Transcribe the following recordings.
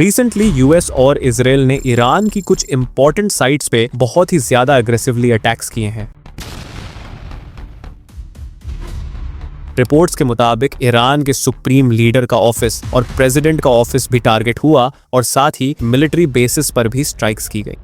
Recently US और Israel ने Iran की कुछ इंपॉर्टेंट साइट्स पे बहुत ही ज्यादा अग्रेसिवली अटैक्स किए हैं। रिपोर्ट्स के मुताबिक ईरान के सुप्रीम लीडर का ऑफिस और प्रेसिडेंट का ऑफिस भी टारगेट हुआ और साथ ही मिलिट्री बेसिस पर भी स्ट्राइक्स की गई।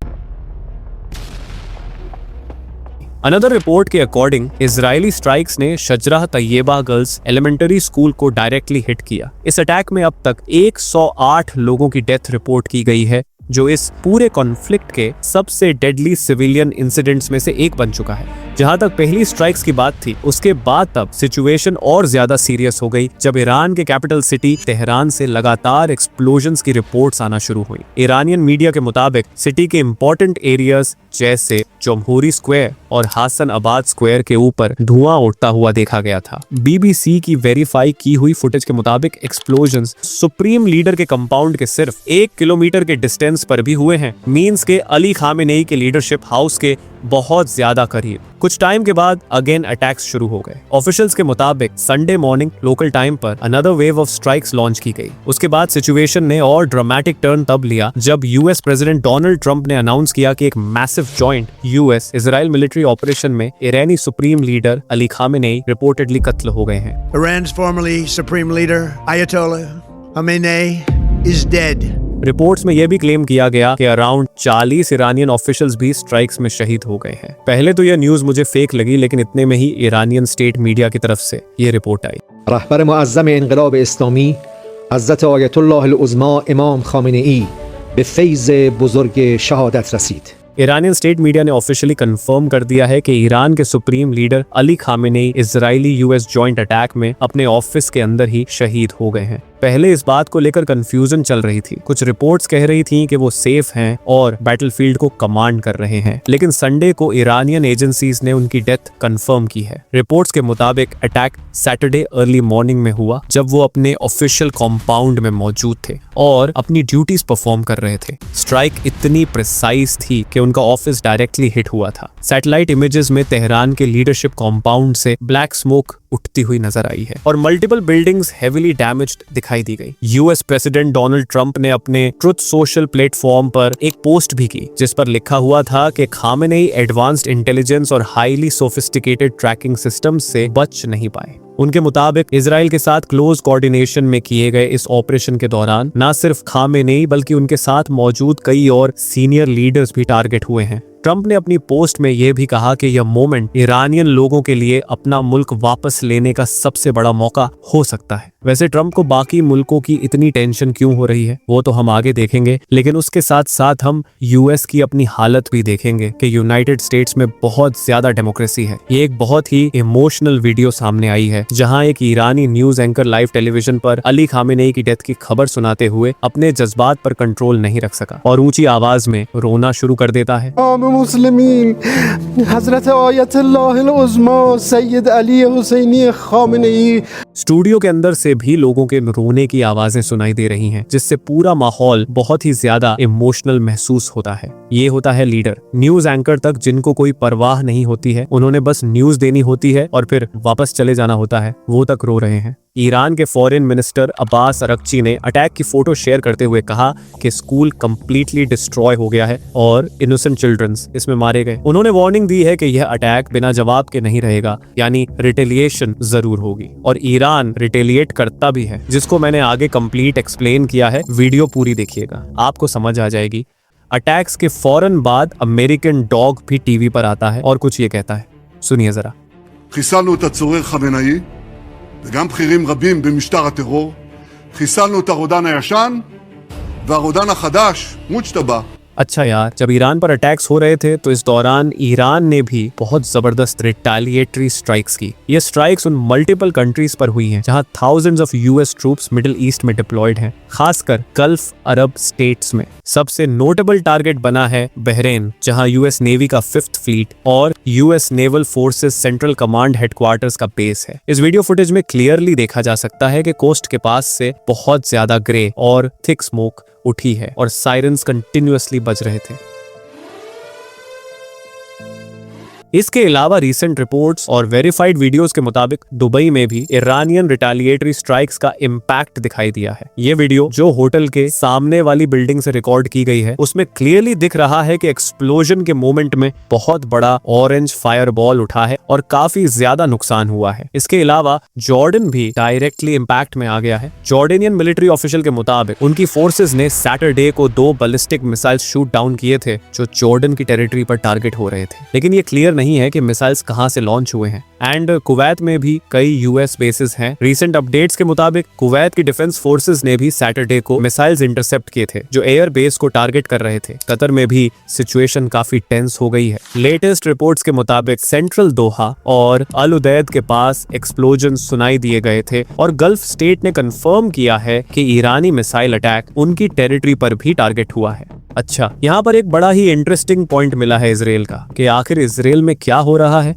अनदर रिपोर्ट के अकॉर्डिंग इजरायली स्ट्राइक्स ने शजरा तैयबा गर्ल्स एलिमेंट्री स्कूल को डायरेक्टली हिट किया। इस अटैक में अब तक 108 लोगों की डेथ रिपोर्ट की गई है, जो इस पूरे कॉन्फ्लिक्ट के सबसे डेडली सिविलियन इंसिडेंट्स में से एक बन चुका है। जहां तक पहली स्ट्राइक्स की बात थी, उसके बाद तब सिचुएशन और ज्यादा सीरियस हो गई जब ईरान के कैपिटल सिटी तेहरान से लगातार एक्सप्लोजन्स की रिपोर्ट्स आना शुरू हुई। ईरानियन मीडिया के मुताबिक सिटी के इंपॉर्टेंट एरियाज जैसे जमहूरी स्क्वायर और हसन आबाद स्क्वायर के ऊपर धुआं उठता हुआ देखा गया था। बीबीसी की वेरीफाई की हुई फुटेज के मुताबिक एक्सप्लोजन्स सुप्रीम लीडर के कंपाउंड के सिर्फ 1 किलोमीटर के डिस्टेंस पर भी हुए हैं, मींस के अली खामेनेई के लीडरशिप हाउस के बहुत ज्यादा करीब। कुछ टाइम के बाद अगेन अटैक्स शुरू हो गए। ऑफिशियल्स के मुताबिक संडे मॉर्निंग लोकल टाइम पर another wave of strikes launch की गई। उसके बाद सिचुएशन ने और ड्रामेटिक टर्न तब लिया जब यूएस प्रेसिडेंट डोनाल्ड ट्रंप ने अनाउंस किया कि एक massive joint US Israel military operation में ईरानी supreme leader Ali Khamenei reportedly कत्ल हो गए हैं। Iran's formerly supreme leader Ayatollah Khamenei is dead. Reports में यह भी क्लेम किया गया कि अराउंड 40 ईरानियन ऑफिशियल्स भी स्ट्राइक्स में शहीद हो गए हैं। पहले तो यह न्यूज मुझे फेक लगी, लेकिन इतने में ही ईरानियन स्टेट मीडिया की तरफ से यह रिपोर्ट आई। रहबर मुअज़्ज़म इन्क़िलाब इस्लामी हज़रत आयतुल्लाह अल-उज़्मा इमाम खामेनेई बिफ़ैज़ बुज़ुर्ग शहादत रसीद। ईरानियन स्टेट मीडिया ने ऑफिशियली कंफर्म कर दिया है कि ईरान के supreme leader Ali Khamenei Israeli US joint attack में अपने ऑफिस के अंदर ही शहीद हो गए हैं। पहले इस बात को लेकर कंफ्यूजन चल रही थी। कुछ रिपोर्ट्स कह रही थी कि वो सेफ हैं और बैटलफील्ड को कमांड कर रहे हैं, लेकिन संडे को ईरानियन एजेंसीज ने उनकी डेथ कंफर्म की है। रिपोर्ट्स के मुताबिक अटैक सैटरडे अर्ली मॉर्निंग में हुआ जब वो अपने ऑफिशियल कॉम्पाउंड में मौजूद थे और अपनी ड्यूटीज परफॉर्म कर रहे थे। स्ट्राइक इतनी प्रिसाइज थी कि उनका ऑफिस डायरेक्टली हिट हुआ था। सैटेलाइट इमेजेस में तेहरान के लीडरशिप कॉम्पाउंड से ब्लैक स्मोक उठती हुई नजर आई है और मल्टीपल बिल्डिंग्स हेवीली डैमेज्ड दिखाई दी गई। यूएस प्रेसिडेंट डोनाल्ड ट्रंप ने अपने ट्रुथ सोशल प्लेटफॉर्म पर एक पोस्ट भी की जिस पर लिखा हुआ था कि खामेनेई एडवांस्ड इंटेलिजेंस और हाईली सोफिस्टिकेटेड ट्रैकिंग सिस्टम से बच नहीं पाए। उनके मुताबिक इजराइल के साथ क्लोज कोऑर्डिनेशन में किए गए इस ऑपरेशन के दौरान न सिर्फ खामेनेई बल्कि उनके साथ मौजूद कई और सीनियर लीडर्स भी टारगेट हुए हैं। ट्रंप ने अपनी पोस्ट में यह भी कहा कि यह मोमेंट ईरानियन लोगों के लिए अपना मुल्क वापस लेने का सबसे बड़ा मौका हो सकता है। वैसे ट्रंप को बाकी मुल्कों की इतनी टेंशन क्यों हो रही है वो तो हम आगे देखेंगे, लेकिन उसके साथ साथ हम यूएस की अपनी हालत भी देखेंगे कि यूनाइटेड स्टेट्स में बहुत ज्यादा डेमोक्रेसी है। ये एक बहुत ही इमोशनल वीडियो सामने आई है जहां एक ईरानी न्यूज एंकर लाइव टेलीविजन पर अली खामेनेई की डेथ की खबर सुनाते हुए अपने जज्बात पर कंट्रोल नहीं रख सका और ऊंची आवाज में रोना शुरू कर देता है। मुस्लिमीन हजरत आयतुल्लाह अल-उज़्मा Sayyed Ali Hosseini Khamenei. Studio के अंदर से भी लोगों के रोने की आवाजें सुनाई दे रही हैं, जिससे पूरा माहौल बहुत ही ज्यादा इमोशनल महसूस होता है। ये होता है लीडर। न्यूज एंकर तक जिनको कोई परवाह नहीं होती है, उन्होंने बस न्यूज देनी होती है और फिर वापस चले जाना होता है, वो तक रो रहे हैं। ईरान के फॉरेन मिनिस्टर अब्बास अरगची ने अटैक की फोटो शेयर करते हुए कहा कि स्कूल कंप्लीटली डिस्ट्रॉय हो गया है और इनोसेंट चिल्ड्रंस इसमें मारे गए। उन्होंने वार्निंग दी है कि यह अटैक बिना जवाब के नहीं रहेगा, यानी रिटेलिएशन जरूर होगी और ईरान रिटेलिएट करता भी है, जिसको मैंने आगे कंप्लीट एक्सप्लेन किया है। वीडियो पूरी देखिएगा, आपको समझ आ जाएगी। अटैक्स के फौरन बाद अमेरिकन डॉग भी टीवी पर आता है और कुछ ये कहता है, सुनिए जरा। חיסלנו את הצורר חמינאי וגם בכירים רבים במשטר הטרור. חיסלנו את הרודן הישן והרודן החדש מוג'תבא. अच्छा यार, जब ईरान पर अटैक्स हो रहे थे तो इस दौरान ईरान ने भी बहुत जबरदस्त रिटेलिएटरी स्ट्राइक्स की। ये स्ट्राइक्स उन मल्टीपल कंट्रीज पर हुई हैं जहां thousands of US troops middle east में डिप्लॉयड हैं, खासकर गल्फ अरब स्टेट्स में। सबसे नोटेबल टारगेट बना है बहरीन, जहां यूएस नेवी का 5th फ्लीट और US naval forces central command headquarters का बेस है। इस वीडियो फुटेज में क्लियरली देखा जा सकता है कि कोस्ट के पास से बहुत ज्यादा ग्रे और थिक स्मोक उठी है और सायरन्स कंटिन्यूअसली बज रहे थे। इसके अलावा रीसेंट रिपोर्ट्स और वेरीफाइड वीडियोस के मुताबिक दुबई में भी ईरानियन रिटेलिएटरी स्ट्राइक्स का इम्पैक्ट दिखाई दिया है। ये वीडियो जो होटल के सामने वाली बिल्डिंग से रिकॉर्ड की गई है उसमें क्लियरली दिख रहा है कि एक्सप्लोजन के मोमेंट में बहुत बड़ा ऑरेंज फायर बॉल उठा है और काफी ज्यादा नुकसान हुआ है। इसके अलावा जॉर्डन भी डायरेक्टली इम्पैक्ट में आ गया है। जॉर्डेनियन मिलिट्री ऑफिशियल के मुताबिक उनकी फोर्सेस ने सैटरडे को 2 बैलिस्टिक मिसाइल शूट डाउन किए थे जो जॉर्डन की टेरिटरी पर टारगेट हो रहे थे, लेकिन ये क्लियर नहीं है कि मिसाइल्स कहां से लॉन्च हुए हैं। एंड कुवैत में भी कई यूएस बेसिस हैं। रीसेंट अपडेट्स के मुताबिक कुवैत की डिफेंस फोर्सेस ने भी सैटरडे को मिसाइल्स इंटरसेप्ट किए थे जो एयर बेस को टारगेट कर रहे थे। कतर में भी सिचुएशन काफी टेंस हो गई है। लेटेस्ट रिपोर्ट्स के मुताबिक सेंट्रल दोहा और अल उदैद के पास एक्सप्लोजन सुनाई दिए गए थे और गल्फ स्टेट ने कंफर्म किया है कि ईरानी मिसाइल अटैक उनकी टेरिटरी पर भी टारगेट हुआ है। अच्छा, यहाँ पर एक बड़ा ही इंटरेस्टिंग पॉइंट मिला है इजराइल का कि आखिर इजराइल में क्या हो रहा है।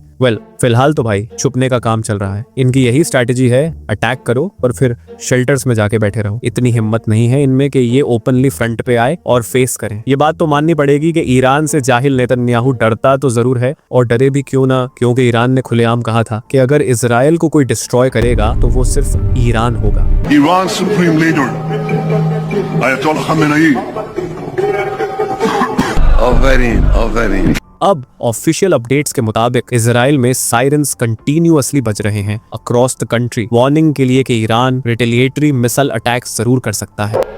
फिलहाल तो भाई छुपने का काम चल रहा है। इनकी यही स्ट्रैटेजी है, अटैक करो और फिर शेल्टर्स में जाके बैठे रहो। इतनी हिम्मत नहीं है इनमें कि ये ओपनली फ्रंट पे आए और फेस करें। ये बात तो माननी पड़ेगी कि ईरान से जाहिल नेतन्याहू डरता तो जरूर है, और डरे भी क्यों ना, क्योंकि ईरान ने खुलेआम कहा था कि अगर इजराइल को कोई डिस्ट्रॉय करेगा तो वो सिर्फ ईरान होगा। ईरान सुप्रीम लीडर आयतोल्ला खामेनेई अब ऑफिशियल अपडेट्स के मुताबिक इजराइल में साइरन्स कंटिन्यूअसली बज रहे हैं अक्रॉस द कंट्री, वार्निंग के लिए कि ईरान रिटेलिएटरी मिसाइल अटैक्स जरूर कर सकता है।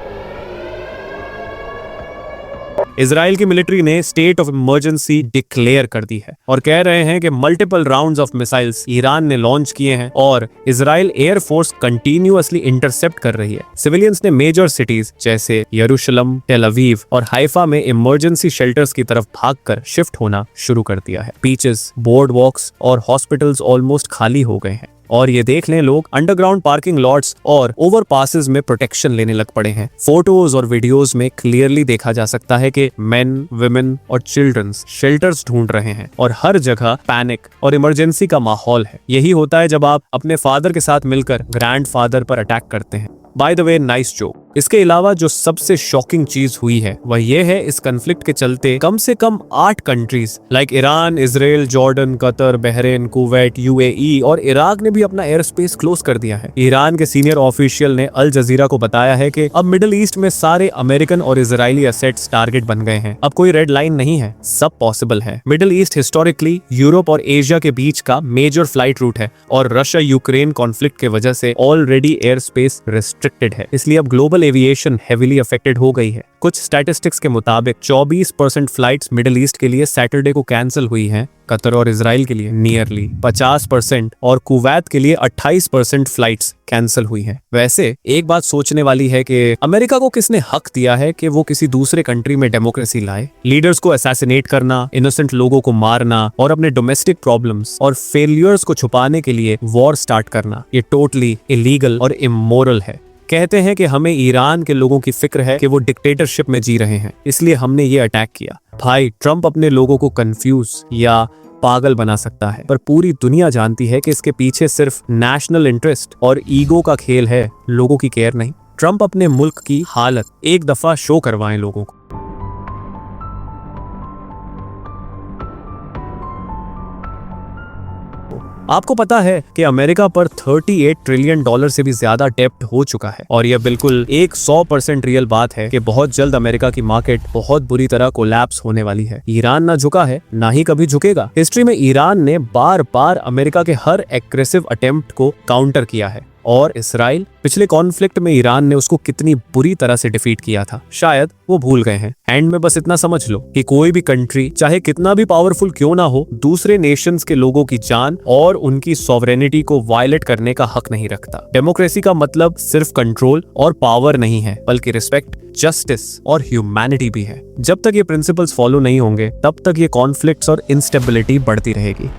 इजराइल की मिलिट्री ने स्टेट ऑफ इमरजेंसी डिक्लेयर कर दी है और कह रहे हैं कि multiple rounds of missiles Iran ने लॉन्च किए हैं और Israel air force continuously intercept कर रही है। सिविलियंस ने मेजर सिटीज जैसे यरूशलेम, टेल अवीव और हाइफा में इमरजेंसी शेल्टर्स की तरफ भागकर शिफ्ट होना शुरू कर दिया है। बीचेस, बोर्ड वॉक्स और हॉस्पिटल्स ऑलमोस्ट खाली हो गए हैं और ये देख लें, लोग अंडरग्राउंड पार्किंग लॉट्स और ओवरपासेस में प्रोटेक्शन लेने लग पड़े हैं। फोटोज और वीडियोस में क्लियरली देखा जा सकता है कि मेन, विमेन और चिल्ड्रंस शेल्टर्स ढूंढ रहे हैं और हर जगह पैनिक और इमरजेंसी का माहौल है। यही होता है जब आप अपने फादर के साथ मिलकर ग्रैंडफादर पर अटैक करते हैं। By the way, nice joke. इसके अलावा जो सबसे शॉकिंग चीज हुई है वह यह है, इस कन्फ्लिक्ट के चलते कम से कम 8 countries like Iran, Israel, Jordan, Qatar, Bahrain, Kuwait, UAE और इराक ने भी अपना एयर स्पेस क्लोज कर दिया है। ईरान के सीनियर ऑफिशियल ने अल जजीरा को बताया है कि अब मिडिल ईस्ट में सारे अमेरिकन और इजरायली एसेट्स टारगेट बन गए हैं। अब कोई रेड लाइन नहीं है, सब पॉसिबल है। मिडिल ईस्ट हिस्टोरिकली यूरोप और एशिया के बीच का मेजर फ्लाइट रूट है और रशिया यूक्रेन कॉन्फ्लिक्ट के वजह से ऑलरेडी एयर स्पेस रिस्ट्रिक्टेड है, इसलिए अब ग्लोबल एविएशन हेवीली अफेक्टेड हो गई है। कुछ स्टैटिस्टिक्स के मुताबिक 24% फ्लाइट्स मिडिल ईस्ट के लिए सैटरडे को कैंसिल हुई हैं। कतर और इजराइल के लिए नियरली 50% और कुवैत के लिए 28% फ्लाइट्स कैंसिल हुई हैं। वैसे एक बात सोचने वाली है कि अमेरिका को किसने हक दिया है कि वो किसी दूसरे कंट्री में डेमोक्रेसी लाए? लीडर्स को असैसिनेट करना, इनोसेंट लोगों को मारना और अपने डोमेस्टिक प्रॉब्लम्स और फेलियर्स को छुपाने के लिए वॉर स्टार्ट करना, ये टोटली इलीगल और इमोरल है। कहते हैं कि हमें ईरान के लोगों की फिक्र है कि वो डिक्टेटरशिप में जी रहे हैं, इसलिए हमने ये अटैक किया। भाई, ट्रंप अपने लोगों को कंफ्यूज या पागल बना सकता है, पर पूरी दुनिया जानती है कि इसके पीछे सिर्फ नेशनल इंटरेस्ट और ईगो का खेल है, लोगों की केयर नहीं। ट्रंप अपने मुल्क की हालत एक दफा शो करवाएं लोगों को। आपको पता है कि अमेरिका पर $38 ट्रिलियन से भी ज्यादा डेब्ट हो चुका है और यह बिल्कुल 100% रियल बात है कि बहुत जल्द अमेरिका की मार्केट बहुत बुरी तरह कोलैप्स होने वाली है। ईरान ना झुका है, ना ही कभी झुकेगा। हिस्ट्री में ईरान ने बार बार अमेरिका के हर एग्रेसिव अटेम्प्ट को काउंटर किया है और इसराइल पिछले कॉन्फ्लिक्ट में ईरान ने उसको कितनी बुरी तरह से डिफीट किया था, शायद वो भूल गए हैं। एंड में बस इतना समझ लो कि कोई भी कंट्री चाहे कितना भी पावरफुल क्यों ना हो, दूसरे नेशंस के लोगों की जान और उनकी सॉवरेनिटी को वायलेट करने का हक नहीं रखता। डेमोक्रेसी का मतलब सिर्फ कंट्रोल और पावर नहीं है, बल्कि रिस्पेक्ट, जस्टिस और ह्यूमैनिटी भी है। जब तक ये प्रिंसिपल्स फॉलो नहीं होंगे, तब तक ये कॉन्फ्लिक्ट्स और इंस्टेबिलिटी बढ़ती रहेगी।